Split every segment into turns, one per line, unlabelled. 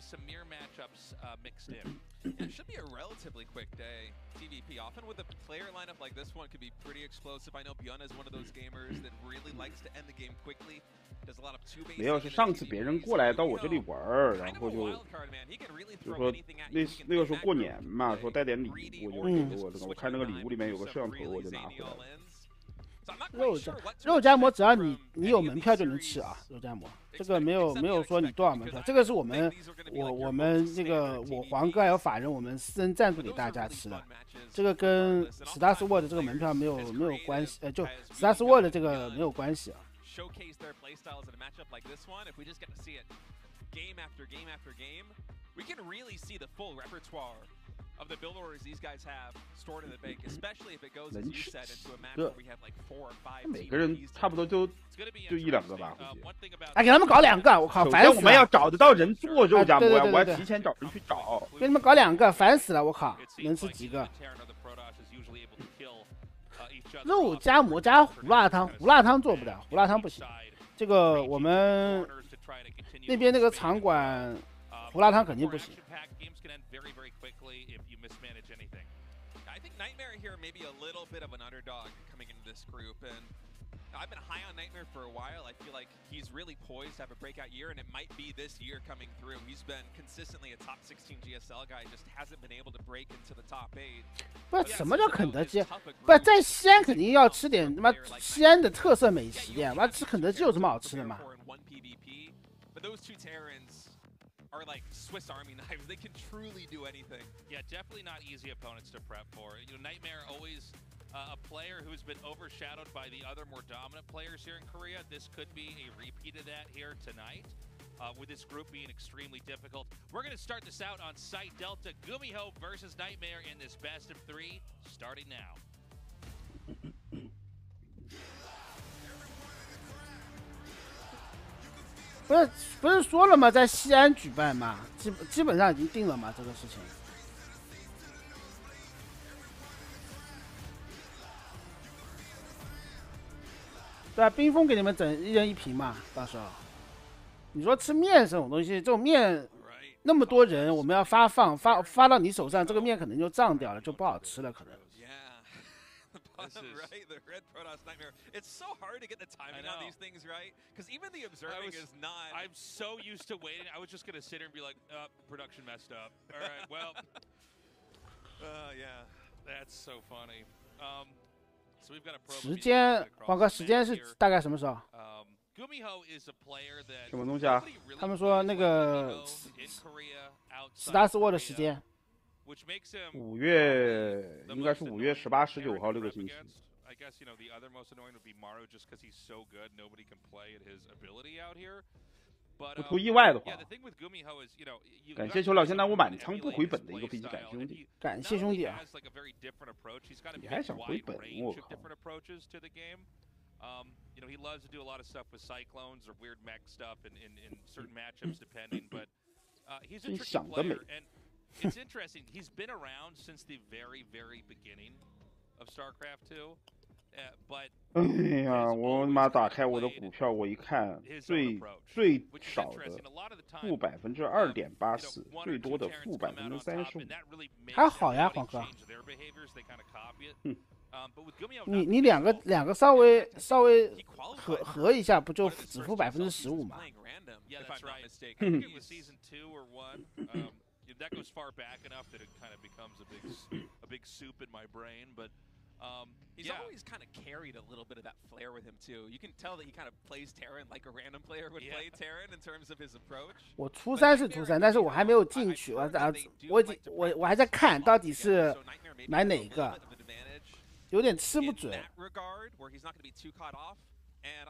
with some mirror matchups mixed in. It should be a relatively quick day. TVP often with a player lineup like this one could be pretty explosive. I know Bjorn is one of those gamers that really likes to end the game quickly. Does a lot of two-base.
没有，是上次别人过来到我这里玩儿，然后就说那个时候过年嘛，说带点礼物，我就我看那个礼物里面有个摄像头，我就拿回来了。
肉夹馍，只要你有门票就能吃啊，肉夹馍。这个没有说你多少门票，这个是我们这个我黄哥还有法人我们私人赞助给大家吃的，这个跟史达斯沃的这个门票没有关系，就史达斯沃的这个没有关系啊。
Showcase their playstyles in a matchup like this one. If we just get to see it game after game after game, we can really see the full repertoire of the build orders these guys have stored in the bank, especially if it goes as you said into a match where we have like 4 or 5.
每个人差不多就1、2个吧。
哎，给他们搞2个，我靠，烦死了！
我们要找得到人做肉夹馍呀，我要提前找人去找。
给你们搞2个，烦死了！我靠，能吃几个？肉夹馍加胡辣汤，胡辣汤做不了，胡辣汤不行。这个我们那边那个场馆胡辣汤肯定不行。
NightMare here may be a little bit of an underdog coming into this group, and I've been high on NightMare for a while. I feel like he's really poised to have a breakout year, and it might be this year coming through. He's been consistently a top 16 GSL guy, just hasn't been able to break into the top 8.
不是什么叫肯德基？不是在西安肯定要吃点他妈西安的特色美食的，妈吃肯德基有什么好吃的嘛？
are like Swiss Army knives. They can truly do anything.
Yeah, definitely not easy opponents to prep for. You know, NightMare always a player who's been overshadowed by the other more dominant players here in Korea. This could be a repeat of that here tonight, with this group being extremely difficult. We're going to start this out on Site Delta. GumihO versus NightMare in this best of 3, starting now.
不是说了吗？在西安举办嘛，基本上已经定了嘛，这个事情。对啊，冰峰给你们整1人1瓶嘛，到时候。你说吃面这种东西，这种面那么多人，我们要发到你手上，这个面可能就胀掉了，就不好吃了，可能。
Right, the red Protoss nightmare. It's so hard to get the timing on these things right, because even the observing is not.
I'm so used to waiting. I was just gonna sit here and be like, production messed up. All right, well.
Yeah,
that's so funny. So we've got a pro.
时间，黄哥，时间是大概什么时候
？GumihO is a player that.
什么东西啊？
他们说那个史达斯沃的时间。
5月应该是5月18、19号这个星期。
I guess you know the other most annoying would be Maru just because he's so good, nobody can play at his ability out here. But
不出意外的话，
the thing with GumihO is, you know,
感谢球老先拿我满仓不回本的一个飞机，感谢兄弟，
感谢兄弟啊！
你还想回本？我靠！
You know, he loves to do a lot of stuff with cyclones or weird mech stuff in certain matchups, depending. But he's a tricky player, and it's interesting. He's been around since the very, very beginning of StarCraft 2. But
哎呀，我他妈打开我的股票，我一看最少的负2.84%，最多的负35%，
还好呀，黄哥。你两个稍微合一下，不就只负15%吗？
That goes far back enough that it kind of becomes a big soup in my brain, but
he's always kind of carried a little bit of that flair with him too. You can tell that he kind of plays Terran like a random player would play Terran in terms of his approach.
我初三是初三，但是我还没有进去，我还在看到底是买哪个，有点吃不准。
And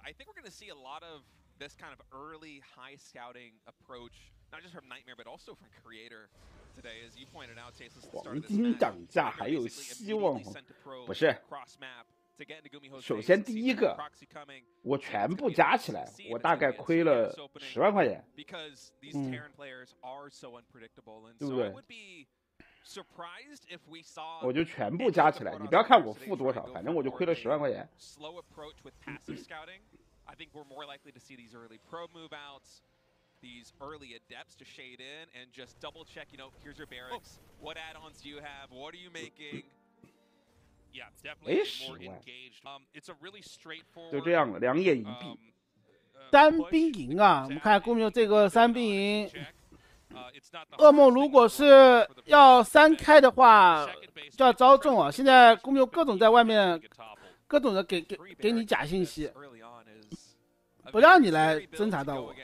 I think we're going to see a lot of this kind of early high scouting approach, not just from NightMare, but also from Creator today, as you pointed out, Chase, at the start of this match.
黄金涨价还有希望吗？不是。首先第一个，我全部加起来，我大概亏了10万块钱。对不对？ 我就全部加起来，你不要看我付多少，反正我就亏了10万块钱。
these early adepts to shade in and just double check, you know, here's your barracks. What add-ons do you have? What are you making?
Yeah, definitely more engaged. It's a really straightforward.
就这样了，2眼一闭。
3兵营啊，我们看公牛这个3兵营。噩梦如果是要3开的话，就要招中啊！现在公牛各种在外面，各种的给你假信息，不让你来侦查到我。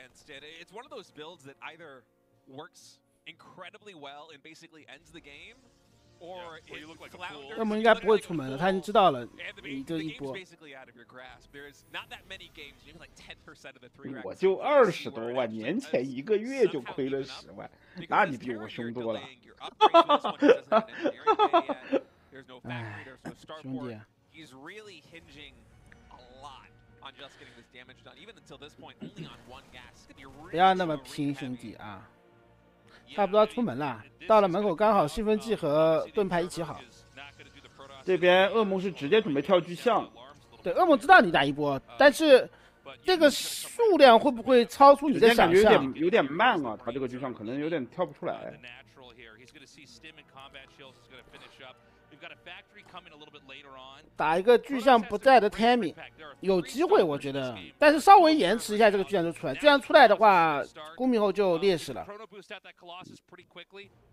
噩梦应该不会出门了，他已经知道了你这一波。
我就20多万，年前1个月就亏了10万，那你比我凶多了。
哎，兄弟。不要那么拼，兄弟啊！差不多要出门了，到了门口刚好兴奋剂和盾牌一起好。
这边噩梦是直接准备跳巨像，
对，噩梦知道你打一波，但是这个数量会不会超出你的想象？
有点慢啊，他这个巨像可能有点跳不出来。打一个巨像不在的 timing 有机会，我觉得，但是稍微延迟一下，这个巨像就出来。巨像出来的话，公民后就劣势了。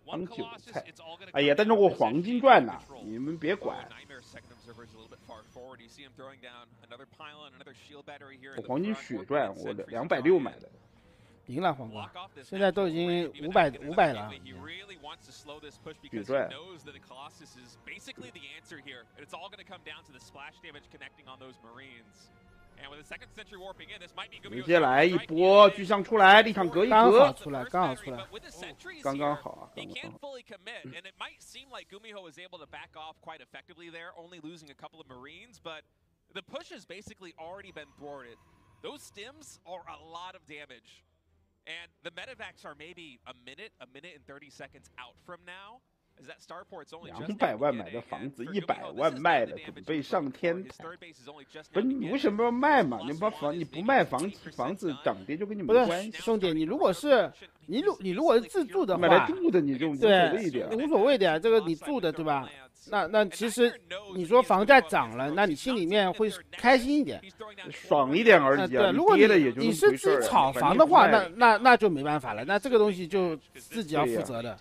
当韭菜，哎呀，但是我黄金赚呐，你们别管。我黄金血赚，我260买的。
赢了黄瓜，现在都已经500了。
血赚。直接来一波巨像出来，立场隔一隔，
刚好出来，刚好出来，
刚刚好啊，刚刚好。
Those stims are a lot of damage. And the medevacs are maybe a minute and 30 seconds out from now. As that starport's only just
200万买的房子，100万卖了，准备上天台。不是你为什么要卖嘛？你不卖房子涨跌就跟你没关系。
兄弟，你如果是你如果是自住的话，
买来住的你就无所谓的，
无所谓的呀。这个你住的对吧？那其实你说房价涨了，那你心里面会开心一点，
爽一点而已啊。
对，如果你是自己炒房的话，那就没办法了，那这个东西就自己要负责的。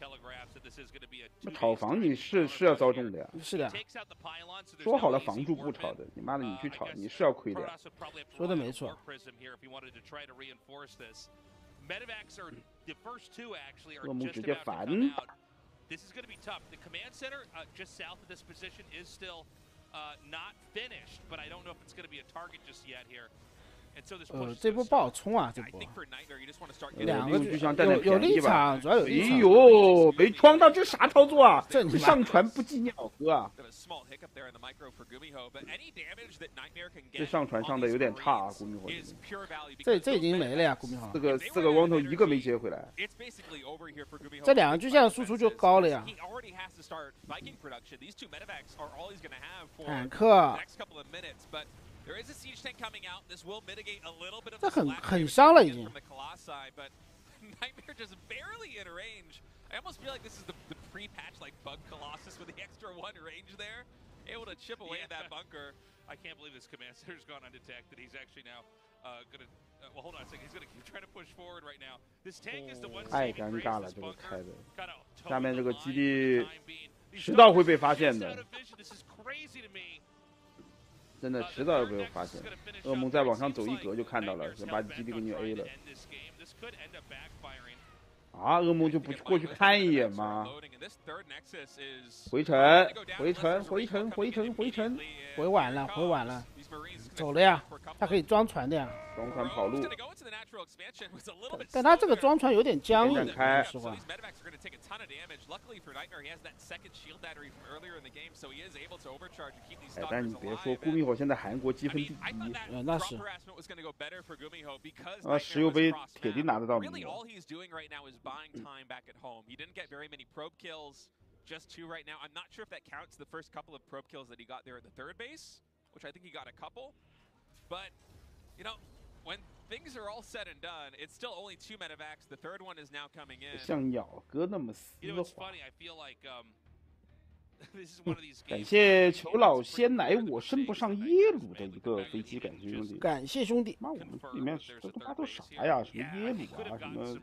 炒房你是要遭重的呀。
是的。
说好了房住不炒的，你妈的你去炒，你是要亏的呀。
说的没错。
噩梦直接烦。
This is going to be tough. The command center just south of this position is still not finished, but I don't know if it's going to be a target just yet here. And so this push
这波不好冲啊，这波。
2个巨像占点
有
便宜吧？
主要有立场。
哎呦，没装到，这啥操作啊？
这
上传不记鸟哥啊！这上传上的有点差啊，古米火。
这已经没了呀，古米火。
四个光头一个没接回来。
这2个巨像输出就高了呀。坦克。这很伤了已经。
NightMare just barely in range. I almost feel like this is the pre-patch like bug Colossus with the extra 1 range there, able to chip away at that bunker.
I can't believe this command center's gone undetected. He's actually now gonna. Well, hold on a second. He's gonna keep trying to push forward right now. This tank is the one.
太尴尬了，这个开的。下面这个基地迟早会被发现的。真的迟早要被我发现。噩梦再往上走一格就看到了，先把基地给你 A 了。啊，噩梦就不过去看一眼吗？回城，
回晚了，走了呀，他可以装船的呀。
装船跑路。
但他这个装船有点僵硬，
说
实话。
哎，但你别说，GumihO现在韩国积分第1，
那是。
石油杯铁定拿得到名。
Just 2 right now. I'm not sure if that counts the first couple of probe kills that he got there at the 3rd base, which I think he got a couple. But, you know, when things are all said and done, it's still only 2 medevacs. The third one is now coming in.
像咬哥那么丝
You know, it's
滑。
funny. I feel like this is one of these
感
games.
谢裘老仙来，我升不上耶鲁的一个飞机，感谢兄弟。
感谢兄弟。
妈，我们里面这他妈都啥呀？什么耶鲁啊，什么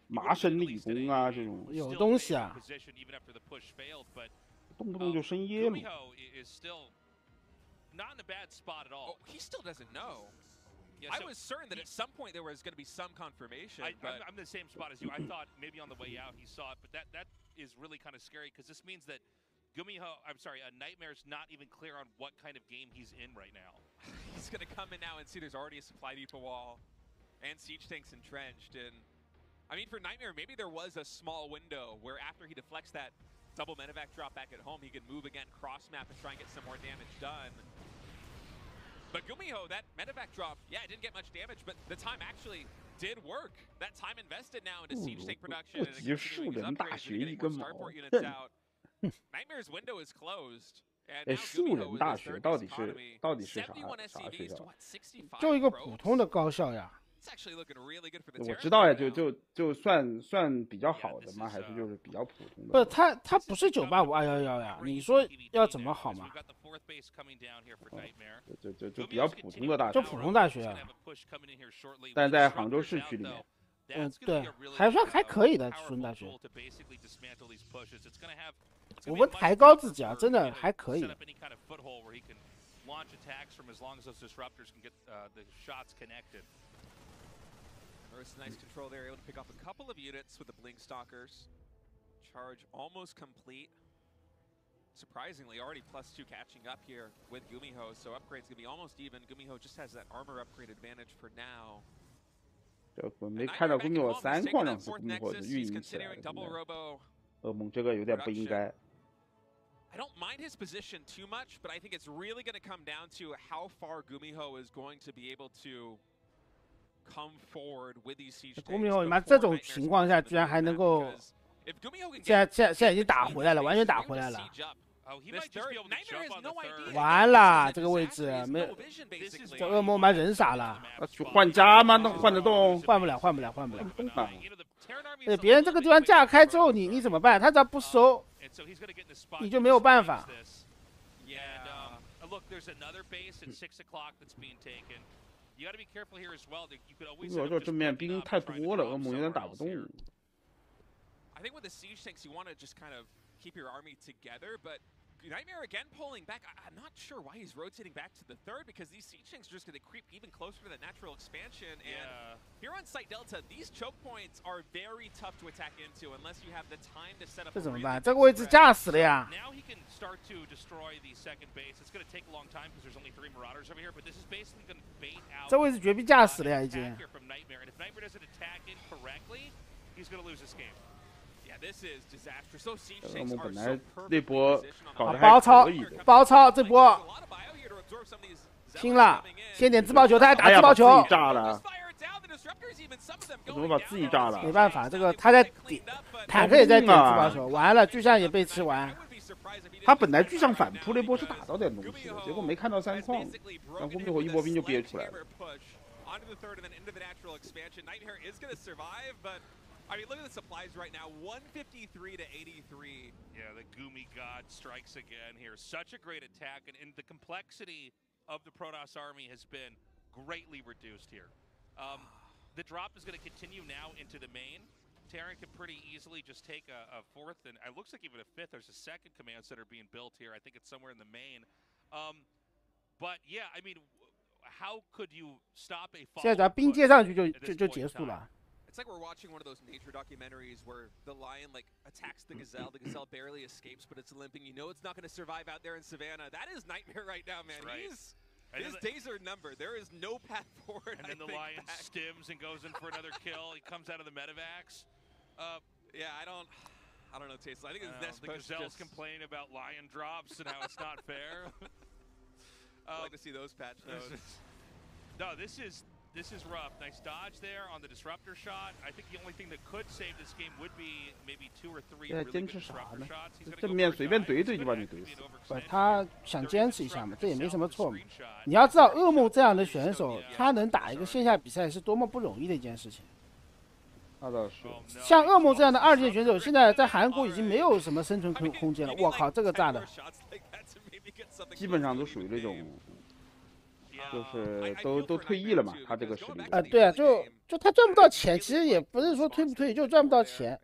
麻省理工啊，这种
有东西啊，
动不动就升耶鲁。
Not in a bad spot at all.
Oh, he still doesn't know. I was certain that at some point there was going to be some confirmation.
I'm in the same spot as you. I thought maybe on the way out he saw it, but that is really kind of scary because this means that NightMare's not even clear on what kind of game he's in right now.
He's going to come in now and see there's already a supply depot wall and siege tanks entrenched. And I mean, for NightMare, maybe there was a small window where after he deflects that double medevac drop back at home, he could move again, cross map, and try and get some more damage done. But GumihO, that medevac drop, yeah, it didn't get much damage, but the time actually did work. That time invested now into siege tank production and continuing his upgrades and getting more starport units out. NightMare's window is closed. And now
树人
GumihO
大
is
学
third
到
base
底是
economy.
到底是啥
71
啥
SCVs
学
to
校？
what, 65
就一个
probes?
普通的高校呀。
It's actually looking really good for the
我知道呀，
Terran right now.
就算比较好的吗？还是就是比较普通
不是
的？
他不是985-211呀，你说要怎么好嘛？
就比较普通的大学，
就普通大学啊。
但在杭州市区里面，
对，还算还可以的普通大学。我们抬高自己啊，真的还可以。
launch attacks from as long as those disruptors can get the shots connected.
First, nice control there, able to pick off a couple of units with the Blink Stalkers. Charge almost complete. Surprisingly, already +2 catching up here with GumihO, so upgrade's gonna be almost even. GumihO just has that armor upgrade advantage for now.
我没看到GumihO 3矿上是GumihO 的运营起来了。噩梦这个有点不应该。
I don't mind his position too much, but I think it's really going to come down to how far GumihO is going to be able to come forward with these siege tanks.
GumihO 妈这种情况下居然还能够，现在已经打回来了，完全打回来了。完了，这个位置没有，这噩梦妈人傻了。
去换家吗？能换得动？
换不了。别人这个地方架开之后，你怎么办？他只要不收。 你就没有办法。
我说这面兵太多了，噩梦有点打不动。
I think with the siege tanks, you want to just kind of keep your army together, but NightMare again pulling back. I'm not sure why he's rotating back to the third because these siege tanks are just going to creep even closer to that natural expansion. And here on Site Delta, these choke points are very tough to attack into unless you have the time to set up.
这怎么办？这个位置架死了呀！
Now he can start to destroy the second base. It's going to take a long time because there's only 3 Marauders over here, but this is basically going to bait out.
这位置绝壁架死了呀，已经。
From NightMare, and if NightMare doesn't attack in correctly, he's going to lose this game.
Yeah, this is disastrous. So siege
噩
tanks
梦
are
本
so
来
perfect
那波
position
搞
on
得
包
还
抄
可以的。
包抄这波，拼了！先点自爆球，他还打自爆球。
炸了！怎么把自己炸了？
没办法，这个他在点，坦克也在点自爆球，完了，巨象也被吃完。
他本来巨象反扑那波是打到点东西的，结果没看到3矿，然后GumihO一波兵就憋出来了。
Onto the third and then into the natural expansion. NightMare is going to survive, but I mean, look at the supplies right now, 153 to 83.
Yeah, the Gumi God strikes again here. Such a great attack, and the complexity of the Protoss army has been greatly reduced here. The drop is going to continue now into the main. Terran can pretty easily just take a fourth, and it looks like even a fifth. There's a second command center being built here. I think it's somewhere in the main. But yeah, I mean, how could you stop a follow-up
现在只要兵接上去就结束了。
It's like we're watching one of those nature documentaries where the lion like attacks the gazelle barely barely escapes, but it's limping. You know it's not going to survive out there in Savannah. That is NightMare right now, man.
Right.
His days are numbered. There is no path forward.
And then the lion stims and goes in for another kill. He comes out of the medevacs.
Yeah, I don't know, Tasteless. I think his next
the
push
gazelles
just...
complain about lion drops and how it's not fair.
I'd like to see those patch notes.
No, this is This is rough. Nice dodge there on the disruptor shot. I think the only thing that could save this game would be maybe 2 or 3 really good disruptor shots. He's
正面随便怼怼就把你怼死。
不，他想坚持一下嘛，这也没什么错嘛。你要知道，噩梦这样的选手，他能打一个线下比赛是多么不容易的一件事情。
那倒是。
像噩梦这样的2线选手，现在在韩国已经没有什么生存空间了。我靠，这个炸的，
基本上都属于这种。就是都退役了嘛，他这个实力
对啊，就他赚不到钱，其实也不是说退不退役，就赚不到钱。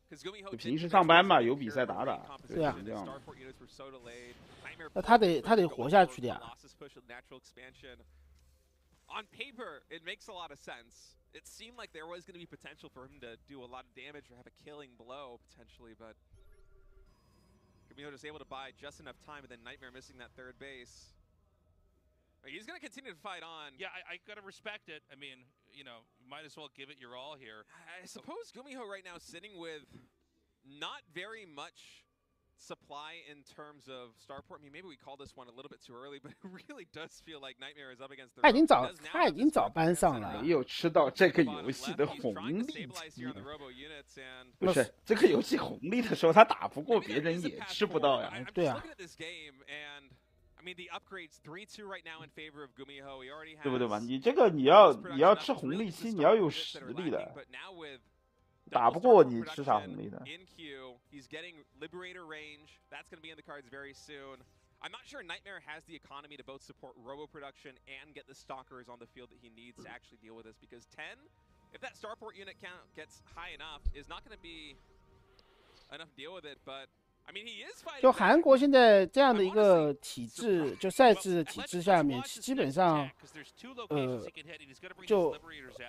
就平时上班嘛，有比赛打。
对啊，
这样。
那他得活下去的呀。
On paper, it makes a lot of sense. It seemed like there was going to be potential for him to do a lot of damage or have a killing blow potentially, but GumihO just able to buy just enough time, and then NightMare missing that third base. He's going to continue to fight on.
Yeah, I got to respect it. I mean, you know, you might as well give it your all here.
I suppose GumihO right now sitting with not very much supply in terms of Starport. I mean, maybe we call this one a little bit too early, but it really does feel like NightMare is up against the.
他已经早搬上了，
没有吃到这个游戏的红利。不是这个游戏红利的时候，他打不过别人也吃不到呀。
对啊。
对不对嘛？你这个你要吃红利期，你要有实力的，打不过你吃啥红利的？
I'm not sure NightMare has the economy to both support robo production and get the stalkers on the field that he needs to actually deal with this, because 10, if that starport unit count gets high enough, is not going to be enough to deal with it, but
就韩国现在这样的一个体制，就赛制的体制下面，基本上，就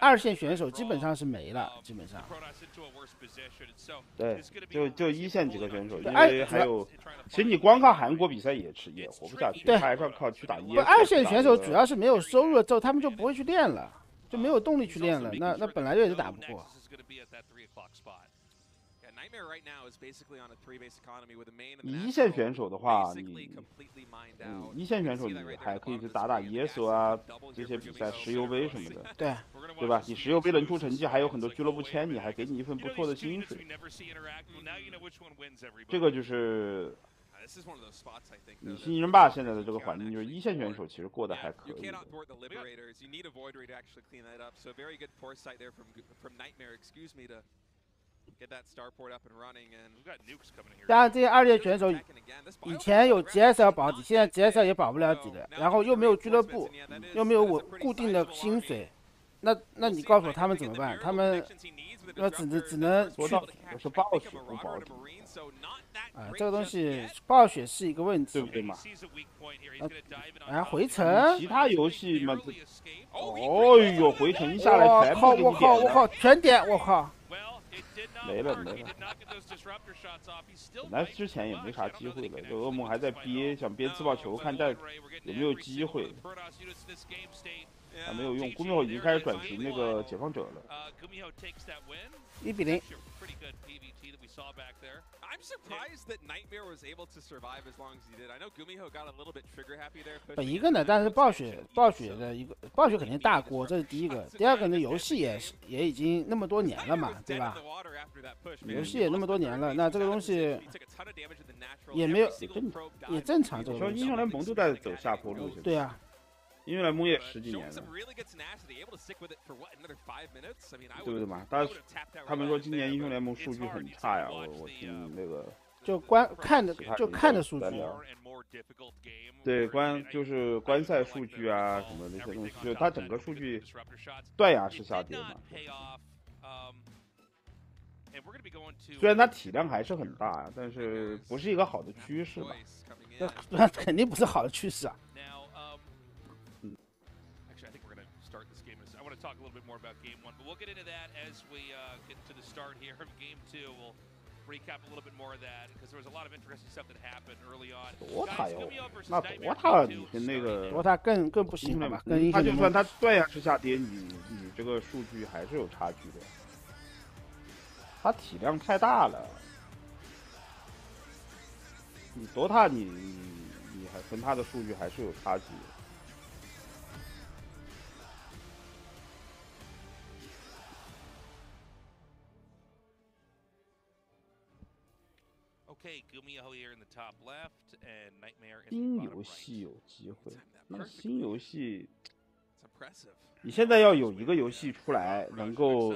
2线选手基本上是没了，基本上。
对，就1线几个选手，因为还有，其实你光靠韩国比赛也活不下去，
对，
还是要靠去打
2线选手主要是没有收入了之后，他们就不会去练了，就没有动力去练了，那本来就也是打不过。
1线选手的话，你1线选手你还可以去打ESO啊，这些比赛石油杯什么的，对吧？你石油杯能出成绩，还有很多俱乐部签你，还给你一份不错的薪水。这个就是你新人霸现在的这个环境，就是1线选手其实过得还可以。
当然，这些2线选手以前有 GSL 保底，现在 GSL 也保不了底了，然后又没有俱乐部，又没有我固定的薪水，那你告诉我他们怎么办？他们那只能去。
是暴雪不保底。
这个东西暴雪是一个问题，
对不对嘛？
回城，
其他游戏嘛，哦呦，回城一下来全部给你点了。
我靠，全点，我靠。
没了。本来之前也没啥机会了，这噩梦还在想憋自爆球，看在有没有机会。还没有用，GumihO已经开始转型那个解放者了。
1-0。
I'm surprised that NightMare was able to survive as long as he did. I know GumihO got a little bit trigger happy there.
一个呢，但是暴雪的一个暴雪肯定大锅，这是第一个。第二个呢，游戏也已经那么多年了嘛，对吧？游戏也那么多年了，那这个东西也没有也正常。这个
说英雄联盟都在走下坡路，
对啊。
英雄联盟也10几年了，对不对嘛？他们说今年英雄联盟数据很差呀，我听那个
就看的数据，
对就是观赛数据啊什么这些东西，就它整个数据断崖式下跌嘛。虽然它体量还是很大，但是不是一个好的趋势吧？
那肯定不是好的趋势啊。
Talk a little bit more about game 1, but we'll get into that as we get to the start here of game 2. We'll recap a little bit more of that because there was a lot of interesting stuff that happened early on.
那DOTA你跟那个
DOTA更不行了吧？跟
他就算他断崖式下跌，你这个数据还是有差距的。它体量太大了，你DOTA你还跟它的数据还是有差距的。
Okay, GumihO here in the top left, and NightMare in
新
the
游
bottom
戏
right.
有机会，那新游戏，
impressive.
你现在要有一个游戏出来，能够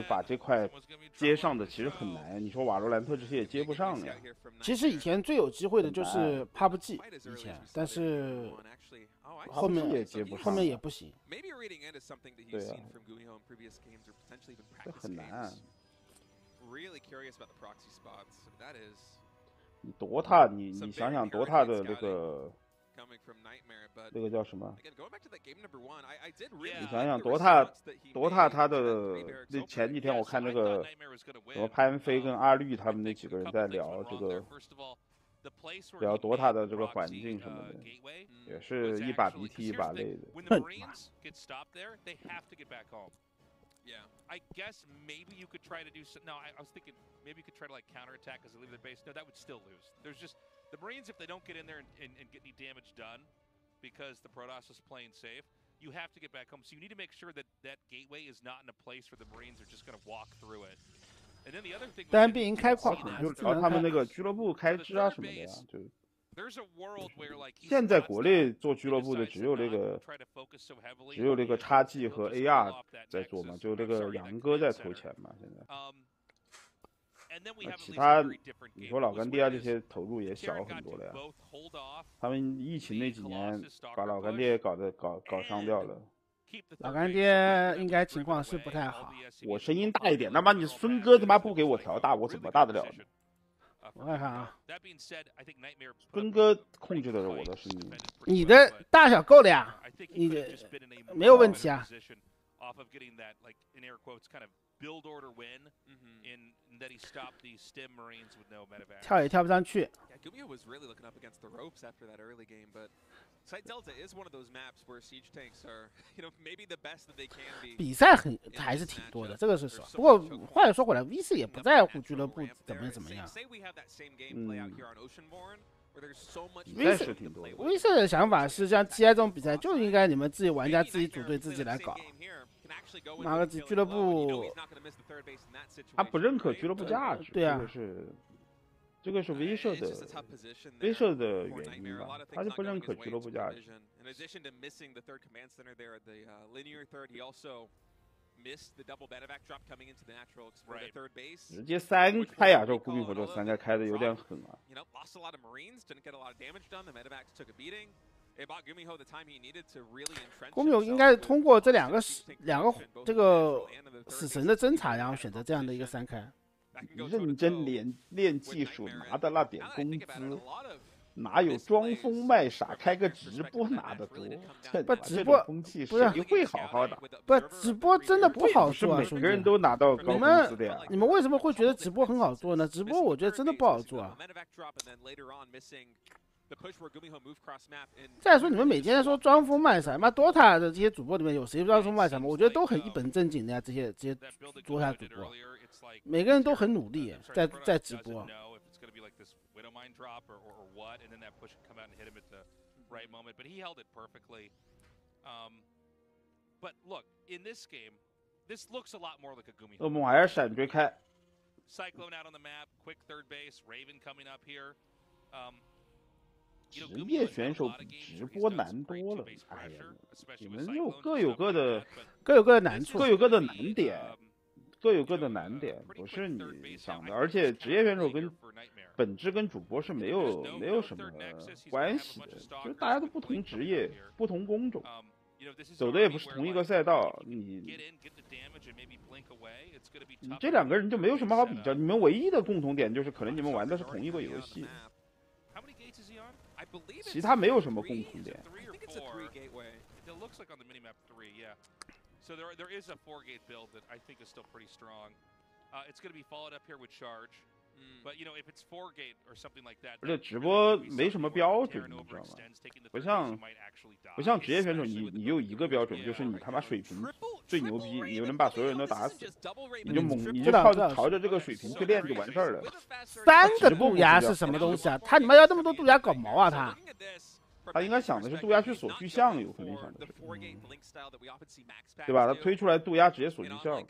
把这块接上的，其实很难。你说瓦罗兰特这些也接不上呀。
其实以前最有机会的就是 PUBG 以前，但是后面
也接不上，
后面也不行。
对啊，这很难。你DOTA，你想想DOTA的那个叫什么？你想想DOTA 它的那前几天我看那个什么潘飞跟阿绿他们那几个人在聊这个，聊DOTA 的这个环境什么的，也是一把鼻涕一把泪的。
Yeah, I guess maybe you could try to do some. No, I was thinking maybe you could try to like counterattack as they leave their base. No, that would still lose. There's just the Marines, if they don't get in there and get any damage done because the Protoss is playing safe, you have to get back home. So you need to make sure that that gateway is not in a place where the Marines are just going to walk through it. And then the other thing,
单兵营开矿
就聊他们那个俱乐部开支啊什么的呀，就。 现在国内做俱乐部的只有那个叉 G 和 AR 在做嘛，就那个杨哥在投钱嘛，现在。其他你说老干爹啊这些投入也小很多了呀。他们疫情那几年把老干爹搞伤掉了。
老干爹应该情况是不太好。
我声音大一点，他妈你孙哥他妈不给我调大，我怎么大得了呢？
我看看啊，
孙哥控制的我的声音，
你的大小够了呀，你的没有问题啊。跳也跳不上去。比赛还是挺多的，这个是实话。不过话又说回来 ，V4也不在乎俱乐部怎么样。V4的想法是，像 TI 这种比赛就应该你们自己玩家自己组队自己来搞。哪个俱乐部
他不认可俱乐部价值，
对啊，
这个是威慑的原因吧，他就不认可俱乐部价值。直接3开亚洲GumihO这3开开的有点狠啊。
GumihO应该是通过这两个这个死神的侦查，然后选择这样的一个3开。
认真练技术拿的那点工资，哪有装疯卖傻开个直播拿的多？
不，直播
风气谁会好好打？
不，直播真的不好做啊！
每个人都拿到高工资的呀。
你们为什么会觉得直播很好做呢？直播我觉得真的不好做啊。再说你们每天说装疯卖傻，妈 DOTA 的这些主播里面有谁装疯卖傻吗？我觉得都很一本正经的呀，这些DOTA 主播，每个人都很努力，在直播。
恶梦还是闪追开。职业选手比直播难多了，哎呀，你们就各有各的
难处，
各有各的难点，各有各的难点，不是你想的。而且职业选手本质跟主播是没有什么关系的，就是大家都不同职业、不同工种，走的也不是同一个赛道，你这两个人就没有什么好比较。你们唯一的共同点就是可能你们玩的是同一个游戏。其他没有什么共同点。
So there is a 4-gate build that I think is still pretty strong. It's going to be followed up here with charge. But you know, if it's 4-gate or something like that.
而且直播没什么标准，你知道吗？不像职业选手，你有一个标准，就是你他妈水平最牛逼，你就能把所有人都打死，你就朝着这个水平去练就完事儿了。
3个渡鸦是什么东西啊？他你妈要那么多渡鸦搞毛啊他？
他应该想的是渡鸦去锁巨象，有可能想的是，对吧？他推出来渡鸦直接锁巨象。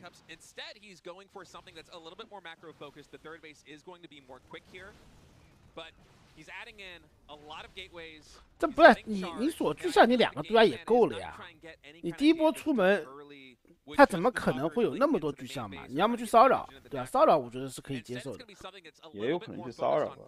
这不是你锁巨象，你2个渡鸦也够了呀。你第一波出门，他怎么可能会有那么多巨象嘛？你要么去骚扰，对吧？骚扰我觉得是可以接受的，
也有可能去骚扰吧。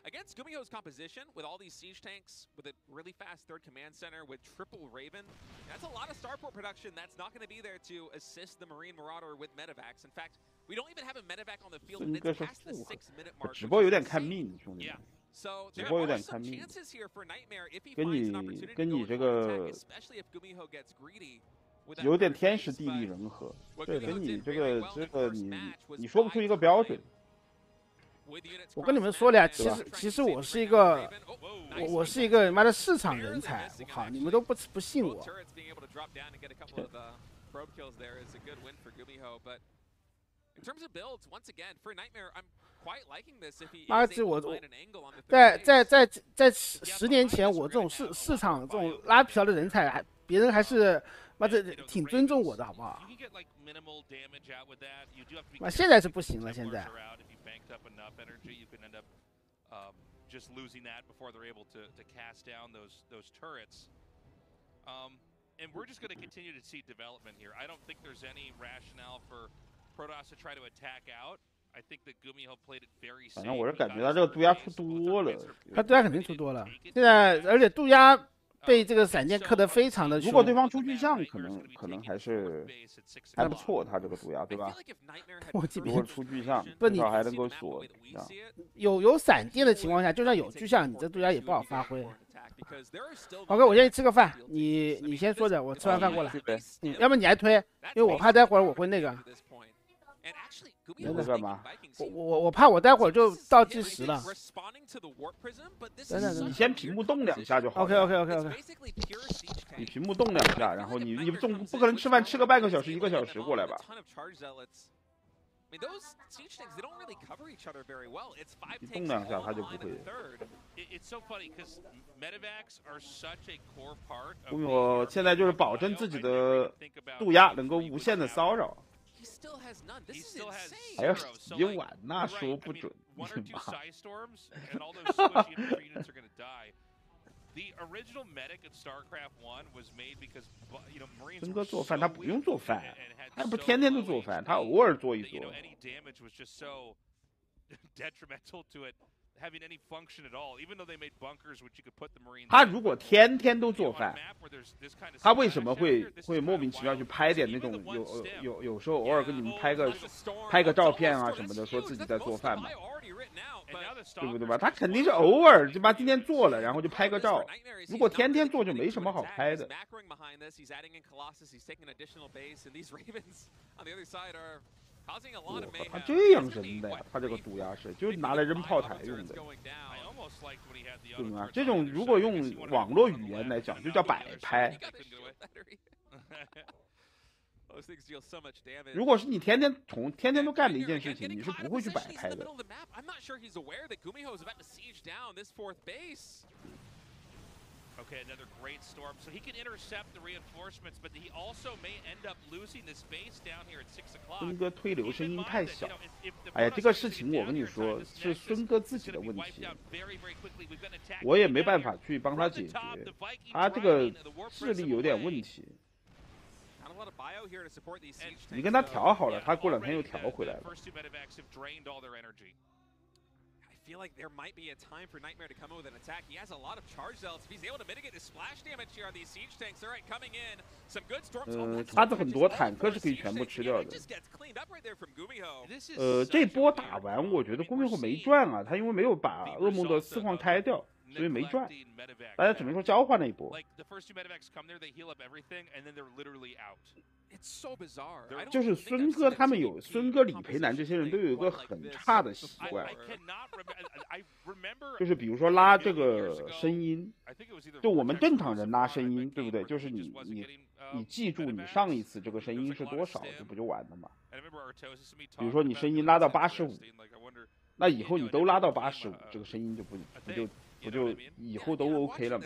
Against GumihO's composition, with all these siege tanks, with a really fast third command center, with triple Raven, that's a lot of starport production that's not going to be there to assist the Marine Marauder with medevacs. In fact, we don't even have a medevac on the field, and it's past the 6-minute mark.
直播有点看命，兄弟们。
So
直播有点看命。跟你这个有点天时地利人和，对，跟你这个你说不出一个标准。
我跟你们说了呀，其实我是一个妈的市场人才，我靠，你们都不信我。妈的，我在10年前，我这种市场这种拉皮的人才，别人还是妈的挺尊重我的，好不好？妈，现在是不行了，现在。
Up enough energy, you can end up just losing that before they're able to cast down those turrets. And we're just going to continue to see development here. I don't think there's any rationale for Protoss to try to attack out. I think that GumihO played it very safe.
反正我是感觉他这个渡鸦出多了，
他渡鸦肯定出多了。现在而且渡鸦被这个闪电克得非常的凶。
如果对方出巨象，可能还不错，他这个渡鸦，对吧？如果出巨象，至少还能够锁。
有闪电的情况下，就算有巨象，你这渡鸦也不好发挥。OK， 我先去吃个饭，你先说着，我吃完饭过来。要不你来推，因为我怕待会儿我会那个。
你在干嘛？
我怕我待会儿就倒计时了。
你先屏幕动2下就好。
OK。
你屏幕动2下，然后你总不可能吃饭吃个半个小时1个小时过来吧？你动2下他就不会。我现在就是保证自己的渡鸦能够无限的骚扰。还要洗碗，那说不准。孙哥做饭他不用做饭，他不天天都做饭，他偶尔做一做。他如果天天都做饭，他为什么会莫名其妙去拍点那种有时候偶尔跟你们拍个照片啊什么的，说自己在做饭嘛，对不对吧？他肯定是偶尔就把今天做了，然后就拍个照。如果天天做就没什么好拍的。他这样扔的呀，他这个渡鸦是就是拿来扔炮台用的，对吗？这种如果用网络语言来讲，就叫摆拍。如果是你天天都干的一件事情，你是不会去摆拍的。
Okay, another great storm. So he can intercept the reinforcements, but he also may end up losing this base down here at 6 o'clock.
孙哥推流声音太小。哎呀，这个事情我跟你说，是孙哥自己的问题，我也没办法去帮他解决。他这个智力有点问题。你跟他调好了，他过2天又调回来了。
I feel like there might be a time for NightMare to come in with an attack. He has a lot of charge zealots. If he's able to mitigate the splash damage here on these siege tanks, all right, coming in, some good storms.
他的很多坦克是可以全部吃掉的。这波打完，我觉得GumihO没赚啊，他因为没有把噩梦的4晃开掉。所以没赚，大家只能说交换了一波。就是孙哥他们有孙哥、李培南这些人都有一个很差的习惯，就是比如说拉这个声音，就我们正常人拉声音，对不对？就是你记住你上一次这个声音是多少，这不就完了吗？比如说你声音拉到85，那以后你都拉到85，这个声音就不就以后都 OK 了嘛？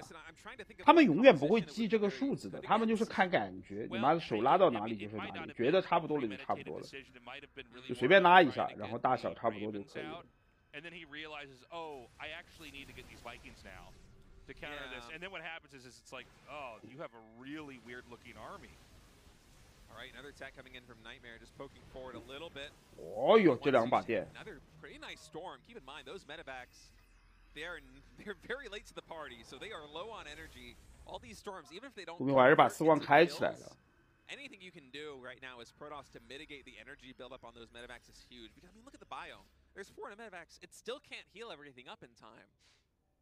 他们永远不会记这个数字的，他们就是看感觉，你妈的手拉到哪里就是哪里，觉得差不多了就差不多了，就随便拉一下，然后大小差不多就可以了。
To counter this, and then what happens is it's like, oh, you have a really weird-looking army.
All right, another attack coming in from NightMare, just poking forward a little bit.
哦哟，这2把电。
Another pretty nice storm. Keep in mind those medevacs, they're very late to the party, so they are low on energy. All these storms, even if they don't.
还是把4万开起来了。
Anything you can do right now as Protoss to mitigate the energy buildup on those medevacs is huge. Because I mean, look at the biome. There's 4 medevacs. It still can't heal everything up in time.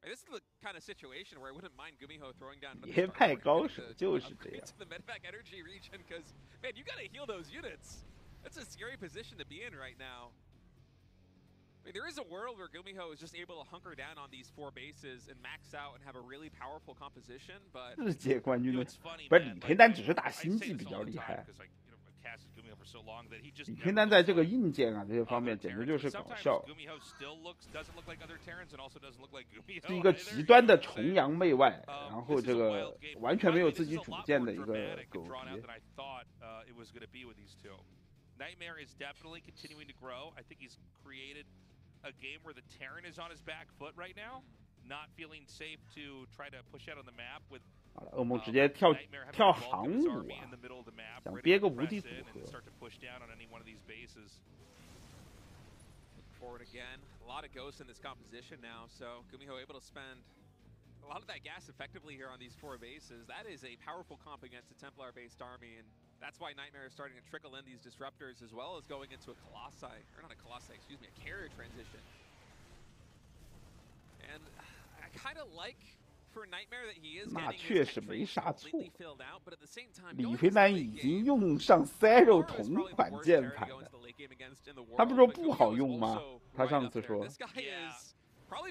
This is the kind of situation where I wouldn't mind GumihO throwing down
another upgrade
to the medevac energy region, because man, you gotta heal those units. That's a scary position to be in right now. I mean, there is a world where GumihO is just able to hunker down on these 4 bases and max out and have a really powerful composition, but
世界冠军的不是李培南，只是打星际比较厉害。李培南在这个硬件啊这些方面简直就是搞笑，是一个极端的崇洋媚外，然后这个完全没有自己主见的一个狗逼。
NightMare is definitely continuing to grow. I think he's created a game where the Terran is on his back foot right now, not feeling safe to try to push out on the map with
噩梦直接跳航母啊，想憋个无敌组合。
Forward again, a lot of ghosts in this composition now, so GumihO able to spend a lot of that gas effectively here on these 4 bases. That is a powerful comp against a Templar-based army, and that's why NightMare is starting to trickle in these disruptors as well as going into a Colossi, or not a Colossi, excuse me, a carrier transition. And I kind of like for NightMare that he is
那确实没啥错。
filled out, but at the same time,
李培南已经用上 Zero 同款键盘了，他不是说不好用吗？他上次说，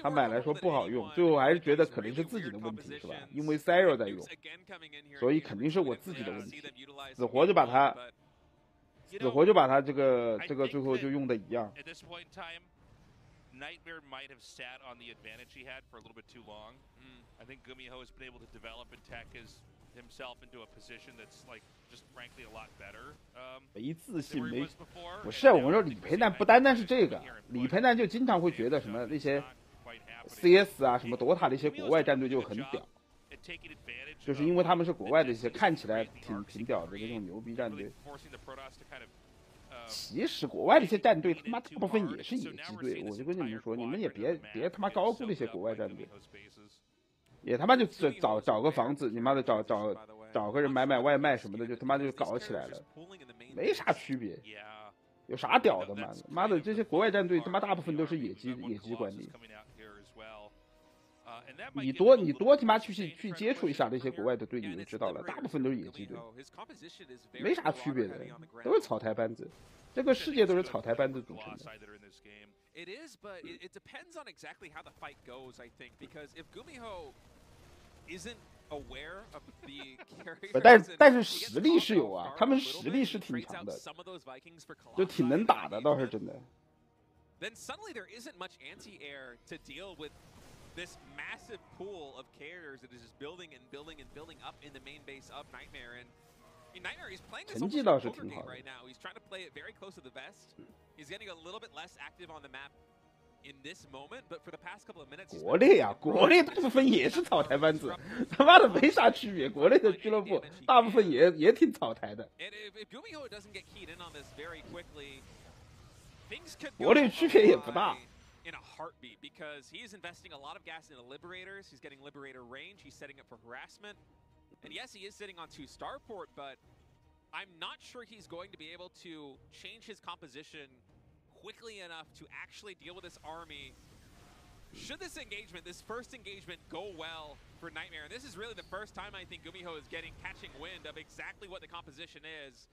他买来说不好用，最后还是觉得可能是自己的问题，是吧？因为 Zero 在用，所以肯定是我自己的问题，死活就把他这个最后就用的一样。
NightMare might have sat on the advantage he had for a little bit too long. I think GumihO has been able to develop and tech himself into a position that's like just frankly a lot better.
没自信没，不是我们说李培南不单单是这个，李培南就经常会觉得什么那些 CS 啊什么 DOTA 的一些国外战队就很屌，就是因为他们是国外的一些看起来挺屌的这种牛逼战队。 其实国外的一些战队他妈大部分也是野鸡队，我就跟你们说，你们也别他妈高估那些国外战队，也他妈就找个房子，你妈的找个人买外卖什么的，就他妈就搞起来了，没啥区别，有啥屌的嘛？妈的这些国外战队他妈大部分都是野鸡管理。 你多他妈去接触一下那些国外的队，你就知道了，大部分都是野鸡队，没啥区别的，都是草台班子。这个世界都是草台班子组成的。
It is, but it depends on exactly how the fight goes, I think, because if GumihO isn't aware of the carriers,
但是实力是有啊，他们实力是挺强的，就挺能打的，倒是真的。
Then suddenly there isn't much anti-air to deal with this massive pool of carriers that is just building and building and building up in the main base of NightMare. And NightMare, he's playing this almost like a poker game right now. He's trying to play it very close to the vest. He's getting a little bit less active on the map in this moment, but for the past couple of minutes,
国内啊，国内大部分也是草台班子，他妈的没啥区别。国内的俱乐部大部分也挺草台的。
If GumihO doesn't get keyed in on this very quickly, things could go
国内区别也不大。
in a heartbeat, because he is investing a lot of gas into liberators. He's getting liberator range. He's setting up for harassment. And yes, he is sitting on 2 starport, but I'm not sure he's going to be able to change his composition quickly enough to actually deal with this army Should this engagement, this first engagement, go well for NightMare, and this is really the first time I think GumihO is catching wind of exactly what the composition is.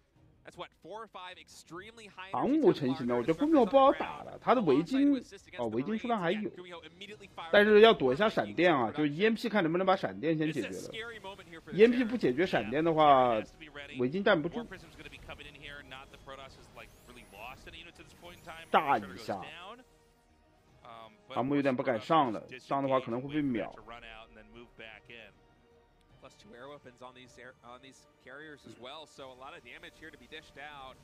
That's what 4 or 5 extremely high.
航母成型的，我觉得GumihO不好打了，他的围巾围巾数量还有，但是要躲一下闪电啊，就是 EMP 看能不能把闪电先解决了。EMP 不解决闪电的话，围巾站不住。炸一下，航母有点不敢上了，上的话可能会被秒。
Plus 2 air weapons on these carriers as well, so a lot of damage here to be dished out.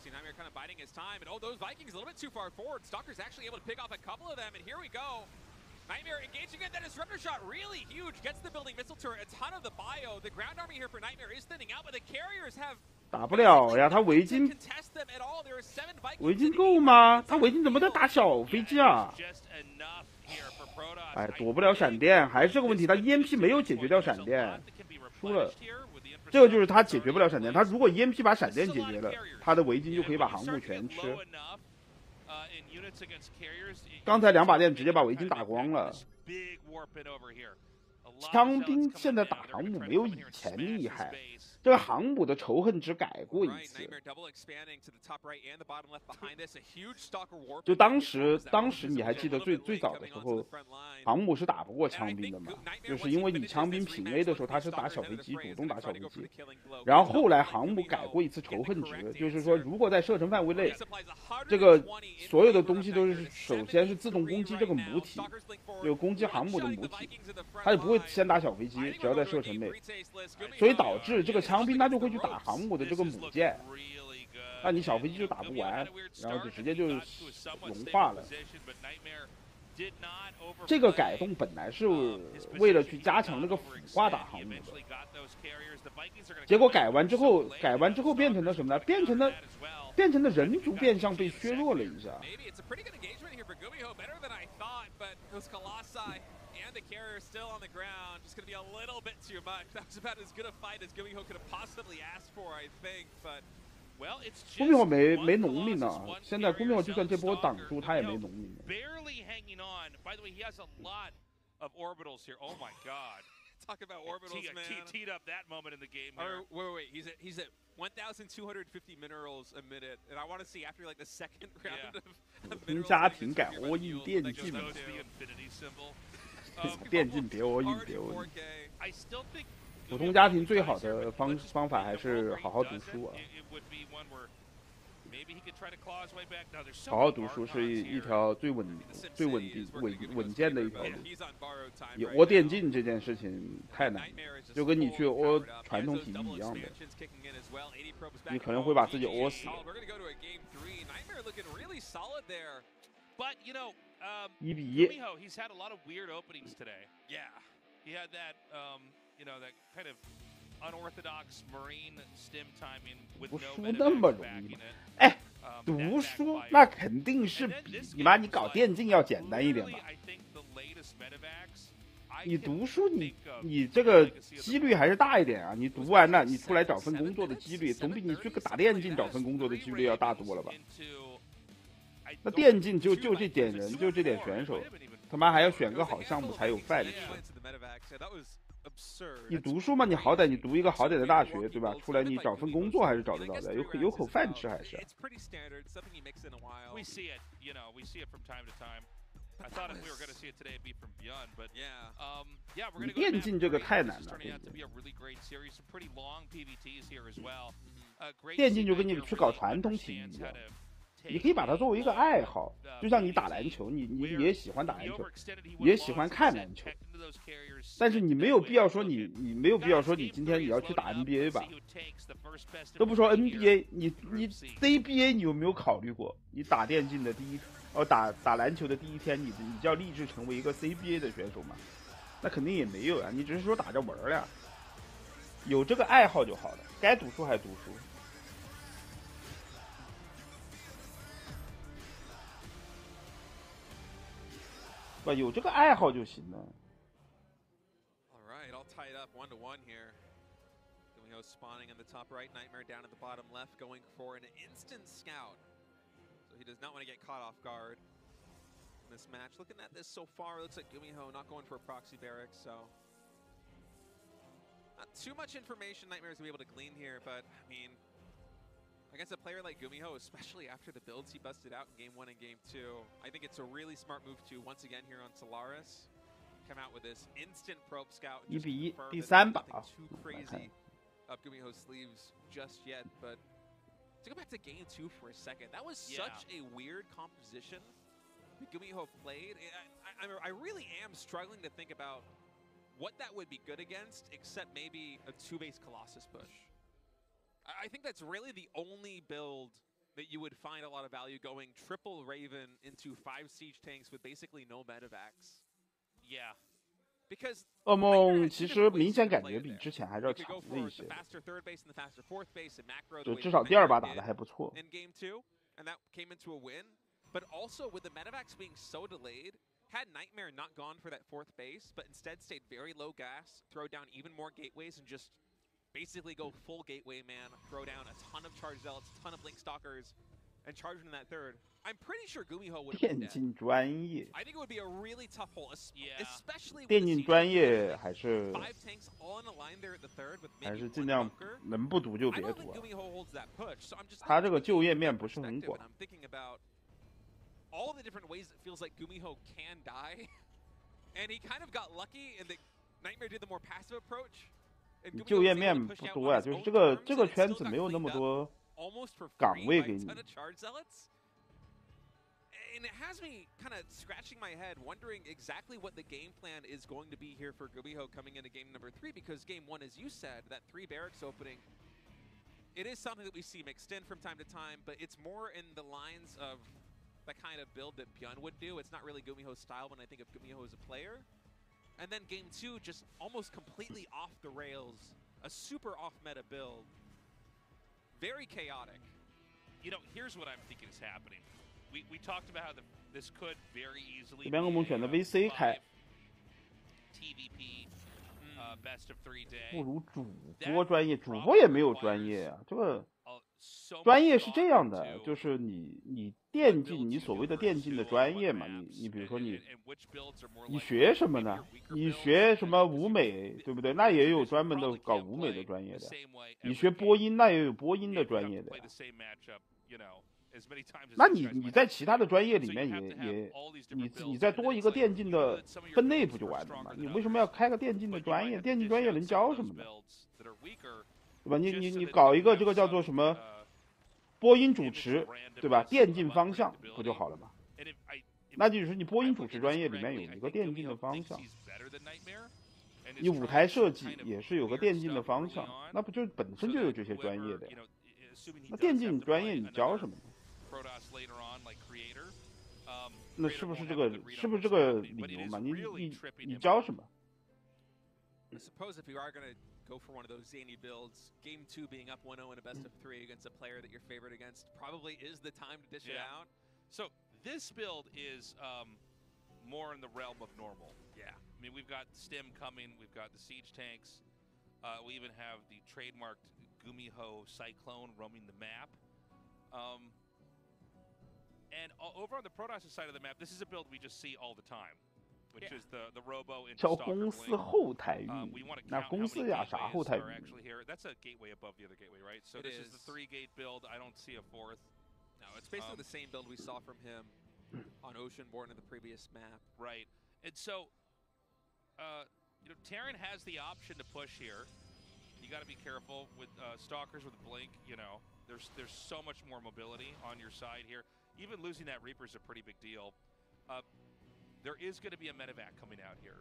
See NightMare kind of biding his time, and oh, those Vikings a little bit too far forward. Stalker's actually able to pick off a couple of them, and here we go. NightMare engaging it, that disruptor shot really huge, gets the building missile turret, a ton of the bio. The ground army here for NightMare is thinning out, but the carriers have
打不了呀，他围巾够吗？他围巾怎么在打小飞机啊？哎，躲不了闪电，还是这个问题，他 EMP 没有解决掉闪电，输了。这个就是他解决不了闪电，他如果 EMP 把闪电解决了，他的围巾就可以把航母全吃。刚才2把电直接把围巾打光了。枪兵现在打航母没有以前厉害，这个航母的仇恨值改过一次。就当时你还记得最早的时候，航母是打不过枪兵的嘛？就是因为你枪兵平 A 的时候，他是打小飞机，主动打小飞机。然后后来航母改过一次仇恨值，就是说如果在射程范围内，这个所有的东西都是首先是自动攻击这个母体，就攻击航母的母体，他就不会先打小飞机，只要在射程内，所以导致这个枪兵他就会去打航母的这个母舰，那你小飞机就打不完，然后就直接就融化了。这个改动本来是为了去加强那个腐化打航母的，结果改完之后变成了什么呢？变成了人族变相被削弱了一下。And the carrier still on the ground, just going to be a little bit too much. That was about as good a fight as GumihO could have possibly asked for, I think. But well, it's GumihO 没农民呢，现在GumihO就算这波挡住，他也没农民。Barely hanging on. By the way, he has a lot of orbitals here. Oh my God! Talk about orbitals, man. Teed up that moment in the game. Wait. He's at 1,250 minerals a minute, and I want to see after like the second round of minerals. 家庭改all in电竞。电竞别 all in， 别 all in。普通家庭最好的方法还是好好读书啊。好好读书是一条最稳健的一条路。你窝电竞这件事情太难了，就跟你去窝传统体育一样的，你可能会把自己窝死。1-1。
GumihO, he's had a lot of weird openings today. Yeah, he had that, that kind of unorthodox marine stim timing with no medevac backing it.
哎，读书那肯定是比你搞电竞要简单一点吧？你读书你这个几率还是大一点啊！你读完了，你出来找份工作的几率，总比你去打电竞找份工作的几率要大多了吧？那电竞就这点人，就这点选手，他妈还要选个好项目才有饭吃。你读书嘛，你好歹你读一个好点的大学，对吧？出来你找份工作还是找得到的，有口饭吃还是。电竞这个太难了。电竞就跟你去搞传统体育一样。你可以把它作为一个爱好，就像你打篮球，你也喜欢打篮球，也喜欢看篮球，但是你没有必要说你没有必要说你今天你要去打 NBA 吧，都不说 NBA， 你 CBA 你有没有考虑过？你打电竞的打篮球的第一天，你就要立志成为一个 CBA 的选手吗？那肯定也没有啊，你只是说打着玩呀，有这个爱好就好了，该读书还读书。有这个爱好就行了。
All right, all tied up 1-1 here. GumihO spawning in the top right, NightMare down at the bottom left, going for an instant scout. So he does not want to get caught off guard. in this match. Looking at this so far, it looks like GumihO not going for a proxy barracks, so not too much information NightMare's gonna be able to glean here, but I mean, against a player like GumihO, especially after the builds he busted out in Game 1 and Game 2, I think it's a really smart move to, once again here on Solaris, come out with this instant probe scout.
1比1，第3把啊。
Too crazy up GumihO's sleeves just yet, but to go back to Game 2 for a second, that was such a weird composition that GumihO played. I really am struggling to think about what that would be good against, except maybe a 2-base Colossus push. I think that's really the only build that you would find a lot of value going triple Raven into 5 siege tanks with basically no medevacs.
Yeah.
Because
噩梦其实明显感觉比之前还是要强了一些，就至少第2把打得还不错。
in Game 2, and that came into a win. But also with the medevacs being so delayed, had NightMare not gone for that 4th base, but instead stayed very low gas, throw down even more gateways, and just basically go full gateway man, throw down a ton of charge zealots, a ton of blink stalkers, and charge in that 3rd, I'm pretty sure GumihO would have been dead.
电竞专业，
I think it would be a really tough hole, especially with
电竞专业还是
5 tanks all in a line there at the 3rd with
还
maybe
是
one
尽量
bunker.
能不读就
I
别
don't
读
think
啊。
GumihO holds that push, so I'm just
他这个
looking
就业
at
面
the
不是很
perspective,
广
and I'm thinking about all the different ways it feels like GumihO can die, and he kind of got lucky in that NightMare did the more passive approach. And
你
GumihO
就业
was able
面
to
不
push out
多
on
啊，
his
就是
own
这个
terms,
这个
and it
圈
still
子
got
没有那
cleaned
么
up
多
almost for
岗
free
位
by
给
a
你
ton of charge zealots. And it has me kind of scratching my head, wondering exactly what the game plan is going to be here for GumihO coming into game number 3, because game 1, as you said, that 3 barracks opening, it is something that we see mixed in from time to time, but it's more in the lines of the kind of build that Björn would do. It's not really GumihO's style when I think of GumihO as a player. And then game 2, just almost completely off the rails, a super off-meta build. Very chaotic.
You know, here's what I'm thinking is happening. We talked about how this could very easily
这边噩梦选的 VC 开，
TVP best of 3 day.
不如主播专业，主播也没有专业啊。这个专业是这样的，就是你电竞，你所谓的电竞的专业嘛，你比如说你学什么呢？你学什么舞美，对不对？那也有专门的搞舞美的专业的。你学播音，那也有播音的专业的。那你在其他的专业里面你再多一个电竞的分类不就完了吗？你为什么要开个电竞的专业？电竞专业能教什么呢？对吧？你搞一个这个叫做什么播音主持，对吧？电竞方向不就好了吗？那就是你播音主持专业里面有一个电竞的方向，你舞台设计也是有个电竞的方向，那不就本身就有这些专业的呀？那电竞专业你教什么呢？那是不是这个理由嘛？你教什么？
I suppose if you are going to go for one of those zany builds, game 2 being up 1-0 in a best of 3 against a player that you're favored against probably is the time to dish it out.
So this build is more in the realm of normal.
Yeah.
I mean, we've got Stim coming, we've got the siege tanks, we even have the trademarked GumihO Cyclone roaming the map. And over on the Protoss side of the map, this is a build we just see all the time, which is the Robo into
叫
Stalker
公司
Blink.
后台域，
We want to
那
count
公
how
司
many
呀啥后
gateways
台
are
域？
actually here. That's a gateway above the other gateway, right? So
It
this
is.
is the 3-gate build. I don't see a 4th.
No, it's basically the same build we saw from him on Oceanborn in the previous map.
Right. And so, you know, Terran has the option to push here. You got to be careful with Stalkers with Blink. You know, there's so much more mobility on your side here. Even losing that Reaper is a pretty big deal. There is going to be a medevac coming out here.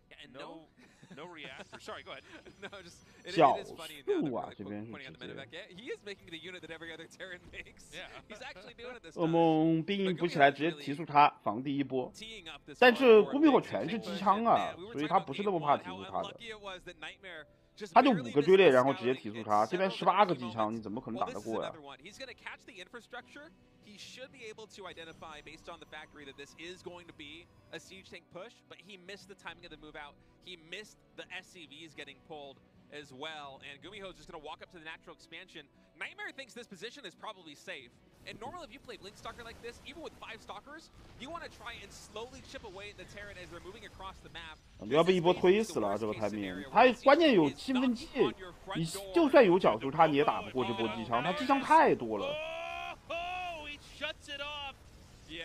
Yeah, and
no reactor. Sorry, go ahead.
No, just it is
小
funny now that
数
we're
啊，这边是
pointing
直
out the
接。
medevac. Yeah, he is making the unit that every other Terran makes.
Yeah.
He's actually doing it this
噩
time.
梦兵营补起来，直接提速他防第一波。
Teeing up this
但是
hardcore
GumihO
big
全是
push,
机
and
枪啊
man, we，were
所以
talking
他
about
不是
game
那么怕
1,
提
how
速他的。
unlucky it was that NightMare just
他就
barely
5个
missed
追猎，
the
然后直接
scouting
提速
and
他，这边
several
18 个
different
机
key
枪，
moments.
你怎么可能
Well,
打得
this is
过呀？
another one. He's going to catch the infrastructure. He should be able to identify, based on the factory, that this is going to be a siege tank push, but he missed the timing of the move out. He missed the SCVs getting pulled. as well. And GumihO is just going to walk up to the natural expansion. NightMare thinks this position is probably safe. And normally if you play Blink Stalker like this, even with 5 Stalkers, you want to try and slowly chip away at the Terran as they're moving across the map.
你要被一波推死了，这个台面，他关键有兴奋剂，你就算有角度，他你也打不过这波机枪，他机枪太多了。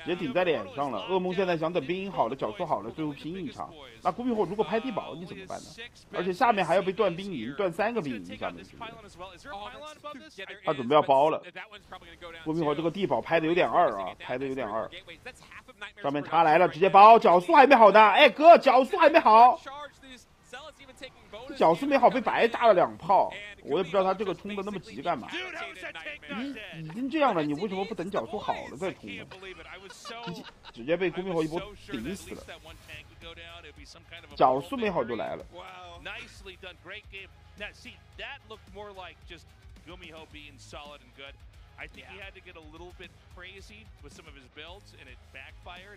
直接顶在脸上了。噩梦现在想等兵营好了，角速好了，最后拼一场。那GumihO如果拍地堡，你怎么办呢？而且下面还要被断兵营，断3个兵营下面去。他准备要包了。GumihO这个地堡拍的有点二啊，拍的有点二。上面他来了，直接包，角速还没好呢。哎哥，角速还没好。 角速没好，被白炸了2炮，我也不知道他这个冲的那么急干嘛。已经这样了，你为什么不等角速好了再冲呢？直接被GumihO一波顶死了。角速没好就来了。
I think he had to get a little bit crazy with some of his builds, and it backfired.